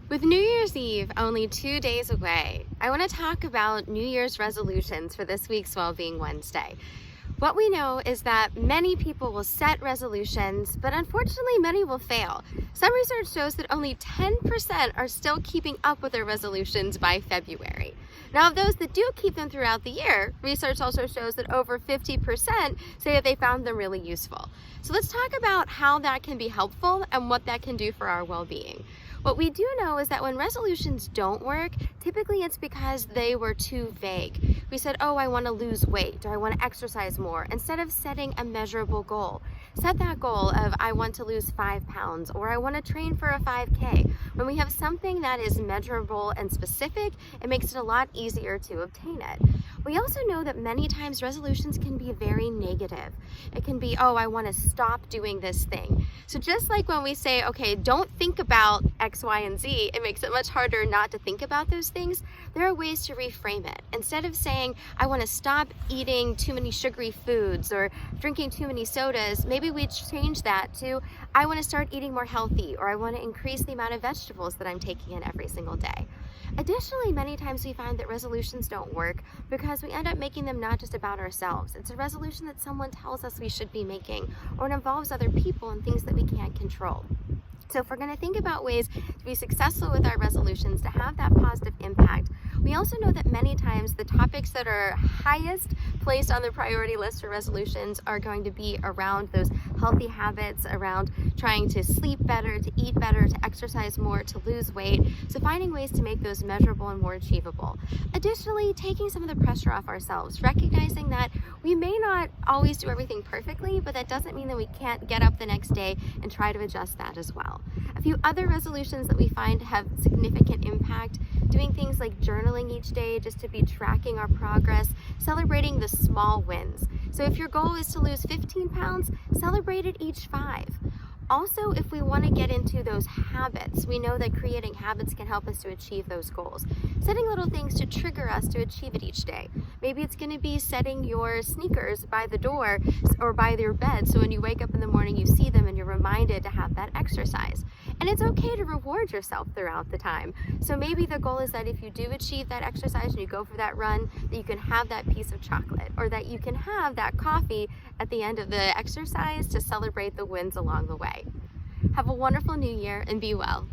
With New Year's Eve only 2 days away, I want to talk about New Year's resolutions for this week's Wellbeing Wednesday. What we know is that many people will set resolutions, but unfortunately many will fail. Some research shows that only 10% are still keeping up with their resolutions by February. Now, of those that do keep them throughout the year, research also shows that over 50% say that they found them really useful. So let's talk about how that can be helpful and what that can do for our well-being. What we do know is that when resolutions don't work, typically it's because they were too vague. We said, oh, I want to lose weight or I want to exercise more, instead of setting a measurable goal. Set that goal of I want to lose 5 pounds or I want to train for a 5K. When we have something that is measurable and specific, it makes it a lot easier to obtain it. We also know that many times resolutions can be very negative. It can be, oh, I want to stop doing this thing. So just like when we say, okay, don't think about X, Y, and Z, it makes it much harder not to think about those things. There are ways to reframe it. Instead of saying, I want to stop eating too many sugary foods or drinking too many sodas, maybe we change that to, I want to start eating more healthy, or I want to increase the amount of vegetables that I'm taking in every single day. Additionally, many times we find that resolutions don't work because we end up making them not just about ourselves. It's a resolution that someone tells us we should be making, or it involves other people and things that we can't control. So if we're going to think about ways to be successful with our resolutions, to have that positive impact, we also know that many times the topics that are highest placed on the priority list for resolutions are going to be around those healthy habits, around trying to sleep better, to eat better, to exercise more, to lose weight. So finding ways to make those measurable and more achievable. Additionally, taking some of the pressure off ourselves, recognizing that we may not always do everything perfectly, but that doesn't mean that we can't get up the next day and try to adjust that as well. A few other resolutions that we find have significant impact: doing things like journaling each day just to be tracking our progress, celebrating the small wins. So if your goal is to lose 15 pounds, celebrate it each 5. Also, if we want to get into those habits, we know that creating habits can help us to achieve those goals. Setting little things to trigger us to achieve it each day. Maybe it's going to be setting your sneakers by the door or by your bed, so when you wake up in the morning you see them and you're reminded to have that exercise. And it's okay to reward yourself throughout the time. So maybe the goal is that if you do achieve that exercise and you go for that run, that you can have that piece of chocolate, or that you can have that coffee at the end of the exercise to celebrate the wins along the way. Have a wonderful new year and be well.